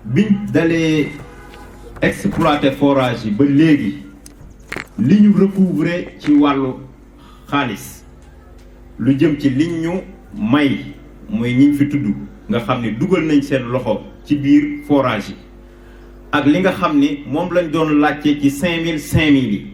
biñ dalee exploiter forage yi ba léegi li ñu recouvrer ci wàllu xaalis lu jëm ci liñ ñu may mooy ñiñ fi tudd nga xam ne dugal nañ seen loxo ci biir forage yi ak li nga xam ni moom lañ doon laajte ci 5000 yi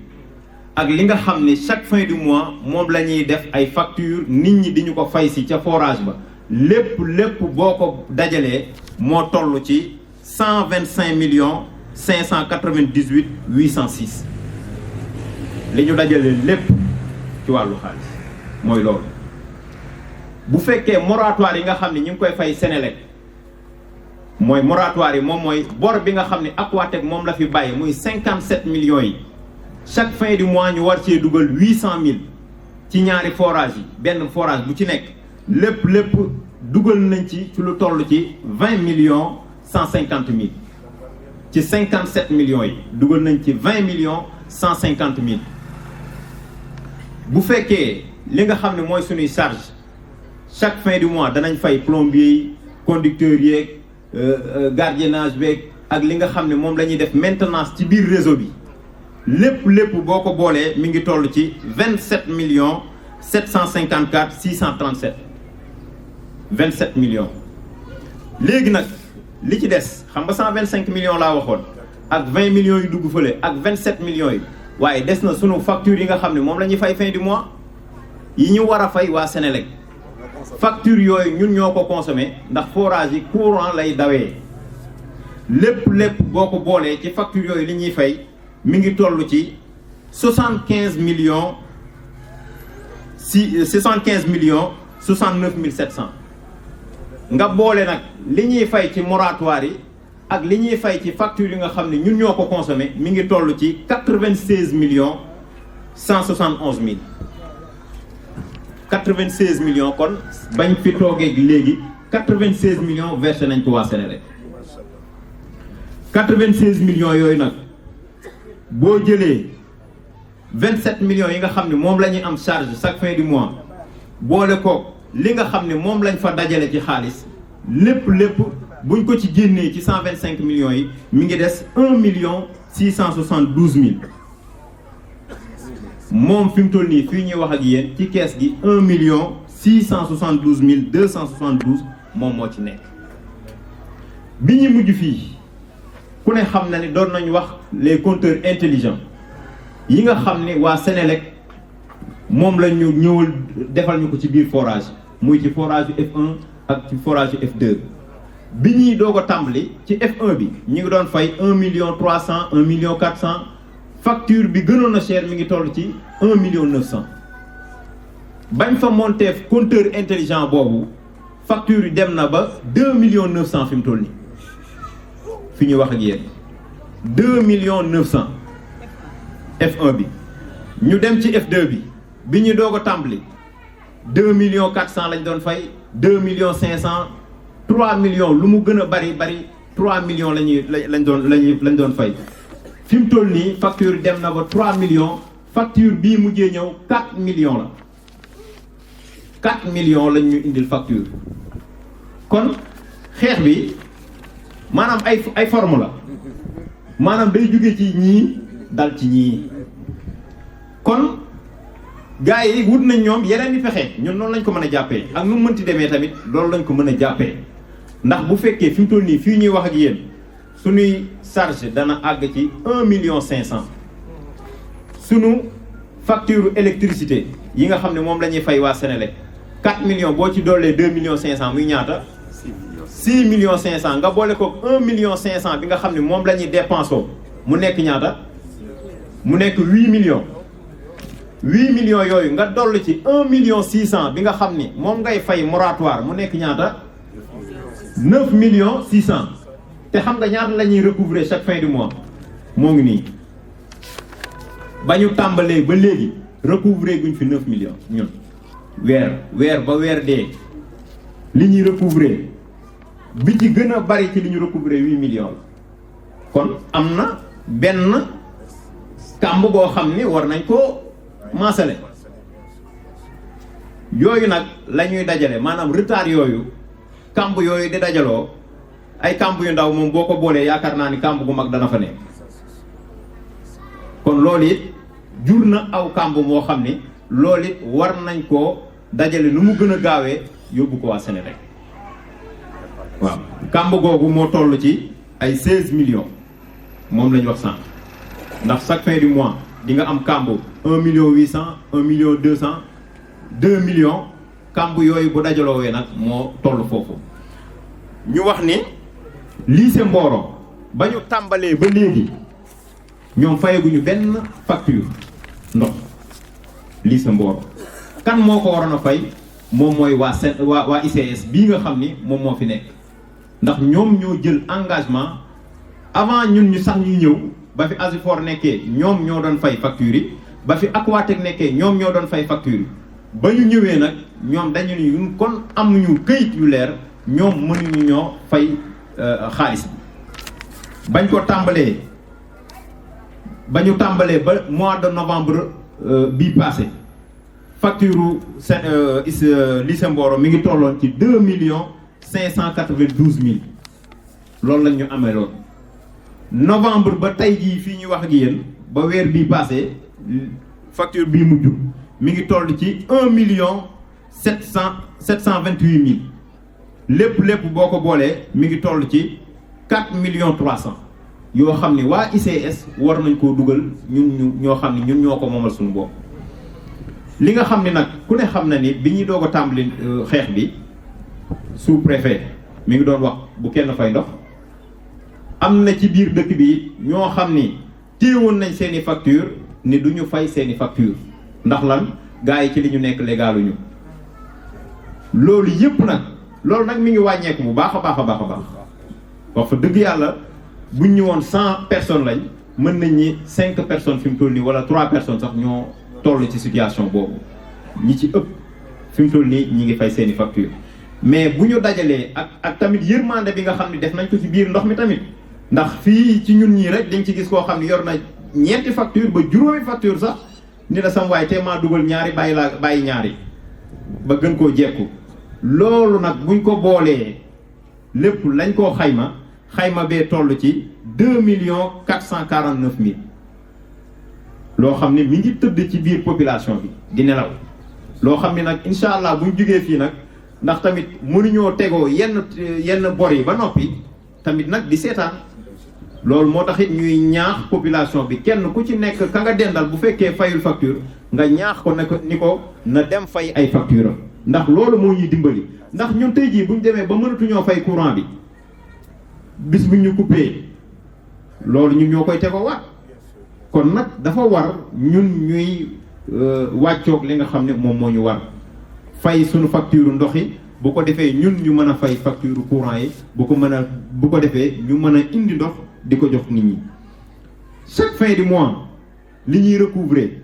ak li nga xam ni chaque fin du mois moom la ñuy def ay facture nit ñi di ñu ko fay si ca forage ba lépp boo ko dajalee moo toll ci 125 598 806 li ñu dajalee lépp ci wàllu xaalis mooy loolu. bu fekkee moratoire yi nga xam ne ñu ngi koy fay Sénélec mooy moratoire yi moom mooy bor bi nga xam ne Aquatech moom la fi bàyyi muy 57 millions yi chaque fin du mois ñu war cee dugal 800 000 ci ñaari forage yi benn forage bu ci nekk lépp dugal nañ ci lu toll ci 20 millions 150 000 ci 57 millions yi dugal nañ ci 20 millions 150 000 bu fekkee li nga xam ne mooy suñuy charge chaque fin du mois danañ fay plombier yi conducteurs yeeg gardiennage beeg ak li nga xam ne moom la ñuy def maintenance ci biir réseau bi lépp boo ko boolee mi ngi toll ci 27 millions 754 637 27 millions. léegi nag li ci des xam nga 125 millions laa waxoon ak 20 millions yu dugg fële ak 27 millions yi waaye des na sunu facture yi nga xam ne moom la ñuy fay fin du mois yi ñu war a fay waa Sénélec. facture yooyu ñun ñoo ko consommé ndax forage yi courant lay dawee lépp boo ko boolee ci facture yooyu li ñuy fay mi ngi toll ci 75 millions 69 700 nga boole nag li ñuy fay ci moratoire yi ak li ñuy fay ci facture yi nga xam ne ñun ñoo ko consommé mi ngi toll ci 96 millions 171 000 96 millions kon bañ fi toogee léegi 96 millions versé nañ ko waa Sénélec 96 millions yooyu nag boo jëlee 27 millions yi nga xam ne moom la ñuy am charge chaque fin du mois boole ko li nga xam ne moom lañ fa dajale ci xaalis lépp buñ ko ci génnee ci 125 millions yi mi ngi des 1 million 672 000 moom fi mu toll nii fii ñuy wax ak yéen ci kees gi 1 million 672 272 moom moo ci nekk. bi ñu mujj fii ku ne xam na ni doon nañu wax les compteurs intelligents yi nga xam ne waa Sénélec moom la ñu ñëwal defal ñu ko ci biir forage muy ci forage yu F1 ak ci forage yu F2 bi ñuy doog a tàmbali ci F1 bi ñu ngi doon fay 1 million 300 1 million 400 facture bi gënoon a cher mi ngi toll ci 1 million 900 bañ fa monté compteur intelligent boobu facture yi dem na ba 2 millions 900 fi mu toll nii fi ñuy wax ak yéen 2 millions 900 F1 bi ñu dem ci F2 bi ñu doog a tàmbali 2 millions 400 lañ doon fay 2 millions 500 3 millions lu mu gën a bari 3 millions lañ doon fay fi mu toll nii facture dem na ba 3 millions facture bii mujjee ñëw 4 millions la 4 millions lañ ñu indil facture kon xeex bi maanaam ay forme la maanaam day jóge ci ñii dal ci ñii kon gars yi wut nañ ñoom yeneen i pexe ñun noonu lañ ko mën a jàppee ak nu mu mënti demee tamit loolu lañ ko mën a jàppee ndax bu fekkee fi mu toll nii fii ñuy wax ak yéen suñuy charge dana àgg ci 1 million 500 sunu facture électricité yi nga xam ne moom la ñuy fay waa Sénélec 4 millions boo ci doolee 2 millions 500 muy ñaata 6 millions 500 nga boole ko 1 million 500 bi nga xam ne moom la ñuy dépensé mu nekk ñaata mu nekk 8 millions 8 millions yooyu nga dolli ci 1 million 600 bi nga xam ni moom ngay fay moratoire mu nekk ñaata 9 millions 600 te xam nga ñaata la ñuy recouvrer chaque fin du mois moo ngi nii ba ñu tàmbalee ba léegi recouvrer guñ fi 9 millions ñun weer ba weer dee li ñuy recouvrer bi ci gën a bari ci li ñu recouvrer 8 millions la kon am na benn kàmb boo xam ni war nañ ko maasale yooyu nag la ñuy dajale maanaam retard yooyu kàmb yooyu di dajaloo ay kàmb yu ndaw moom boo ko boolee yaakaar naa ni kàmb gu mag dana fa nekk. kon loolu it jur na aw kàmb moo xam ni loolu it war nañ koo dajale nu mu gën a gaawee yóbbu ko waa Sénégal waaw kàmb googu moo toll ci ay 16 millions moom la ñu wax sànq ndax chaque fin du mois di nga am kàmb 1 million 800 1 million 200 2 millions kàmb yooyu bu dajaloowee nag moo toll foofu. ñu wax ni lycée Mboro ba ñu tàmbalee ba léegi ñoom fayaguñu benn facture ndox lycée Mboro kan moo ko waroon a fay moom mooy waa ICS bii nga xam ni moom moo fi nekk ndax ñoom ñoo jël engagement avant ñun ñu sax ñuy ñëw ba fi Asifor nekkee ñoom ñoo doon fay facture yi ba fi Aquatec nekkee ñoom ñoo doon fay facture yi ba ñu ñëwee nag ñoom dañu ni ñun kon amuñu këyit yu leer ñoom mënuñu ñoo fay xaalis bi bañ ko tàmbalee ba ñu tàmbalee ba mois de novembre bii passé facture lycée Mboro mi ngi tolloon ci 2 millions 592 mille loolu lañ ñu amee loon novembre ba tey jii fii ñuy wax ak yéen ba weer bii passé facture bii mujj mi ngi toll ci 1 million 728 mille lépp boo ko boolee mi ngi toll ci 4 millions 300 yoo xam ni waa ICS war nañ koo dugal ñoo xam ni ñun ñoo ko moomal suñu bopp. li nga xam ni nag ku ne xam na ni bi ñuy doog a tàmbali xeex bi sous-préfet mi ngi doon wax bu kenn fay ndox am na ci biir dëkk bi ñoo xam ni téewoon nañ seeni facture ni du ñu fay seeni facture ndax lan gars yi ci li ñu nekk légaluñu loolu yëpp nag loolu nag mi ngi wàññeeku bu baax a baax wax fa dëgg yàlla buñ ñu woon 100 personnes lañ mën nañ ñi 5 personnes fi mu toll nii wala 3 personnes sax ñoo toll ci situation boobu ñi ci ëpp fi mu toll nii ñi ngi fay seeni facture mais bu ñu dajalee ak tamit yërmande bi nga xam ne def nañ ko ci biir ndox mi tamit ndax fii ci ñun ñii rek dañ ci gis koo xam ne yor na ñeenti facture ba juróomi facture sax ni la sam waay te maa dugal ñaari bàyyi ñaari ba gën koo jekku loolu nag buñ ko boolee lépp lañ koo xayma bee toll ci 2 millions 449 mille loo xam ne mi ngi tëdd ci biir population bi di nelaw loo xam ne nag incha allah buñ jugee fii nag ndax tamit mënuñoo tegoo yenn bor yi ba noppi tamit nag di seetaan loolu moo tax it ñuy ñaax population bi kenn ku ci nekk ka nga dendal bu fekkee fayul facture nga ñaax ko ni ko na dem fay ay facture am ndax loolu moo ñuy dimbali ndax ñun tey jii buñ demee ba mënatuñoo fay courant bi bis buñ ñu coupé loolu ñun ñoo koy tegoo waat kon nag dafa war ñun ñuy wàccoog li nga xam ne moom moo ñu war fay suñu facture ndox yi bu ko defee ñun ñu mën a fay facture courant yi bu ko defee ñu mën a indi ndox di ko jox nit ñi chaque fin du mois li ñuy recouvrer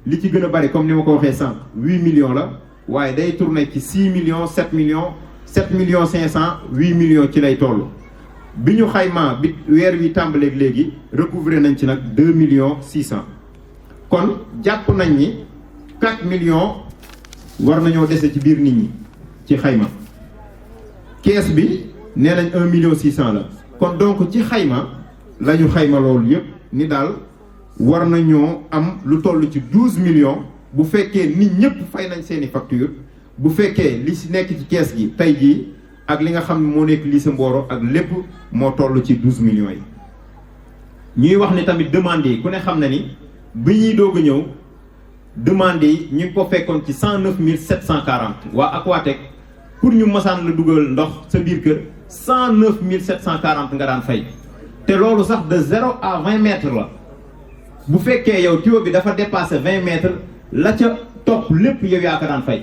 li ci gën a bari comme ni ma ko waxee sànq 8 millions la waaye day tourner ci 6 millions 7 millions 500 8 millions ci lay toll bi ñu xaymaa bi weer wi tàmbaleeg léegi recouvrer nañ ci nag 2 millions 600 kon jàpp nañ ni 4 millions war nañoo dese ci biir nit ñi ci xayma kees bi nee nañ 1 million 600 la kon donc ci xayma la ñu xayma loolu yépp ni daal war nañoo am lu toll ci 12 millions bu fekkee nit ñëpp fay nañ seeni facture bu fekkee li si nekk ci kees gi tey jii ak li nga xam ne moo nekk lycée Mboro ak lépp moo toll ci 12 millions yi ñuy wax ni tamit demande yi ku ne xam na ni bi ñuy doog a ñëw demande yi ñu ngi ko fekkoon ci 109 740 waa Aquatec pour ñu masaan la dugal ndox sa biir kër 109 740 nga daan fay te loolu sax de 0 à 20 mètres la bu fekkee yow tuyau bi dafa dépassé 20 mètres la ca topp lépp yow yaa ko daan fay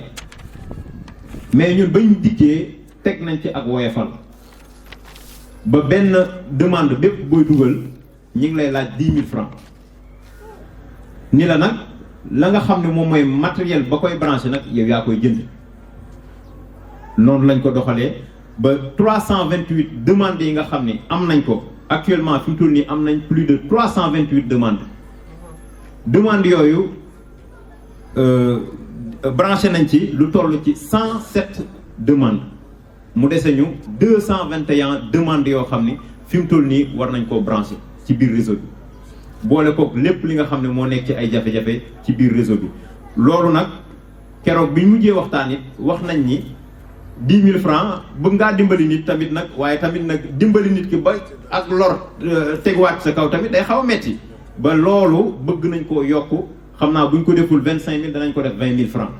mais ñun bañ dikkee teg nañ ci ak woyefal ba benn demande bépp booy dugal ñu ngi lay laaj 10 000 francs ni la nag la nga xam ne moom mooy matériel ba koy branché nag yow yaa koy jënd noonu lañ ko doxalee ba 328 demandes yi nga xam ne am nañ ko actuellement fi mu toll nii am nañ plus de 328 demandes yooyu branché nañ ci lu toll ci 107 demandes mu dese ñu 221 demandes yoo xam ni fi mu toll nii war nañ koo branché ci biir réseau bi boole kook lépp li nga xam ne moo nekk ci ay jafe-jafe ci biir réseau bi. loolu nag keroog bi ñu mujjee waxtaan it wax nañ ni 10 000 francs bëgg ngaa dimbali nit tamit nag waaye tamit nag dimbali nit ki ba ak lor teguwaat sa kaw tamit day xaw a metti ba loolu bëgg nañ koo yokk xam naa bu ñu ko deful 25 000 danañ ko def 20 000 francs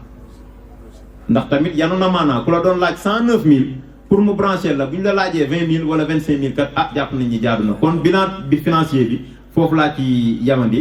ndax tamit yanu na maanaa ku la doon laaj 109 000 pour mu brancher la bu ñu la laajee 20 000 wala 25 000 kat jàpp nañ ñi jaadu na kon bilan bi financier bi foofu laa ci yamandi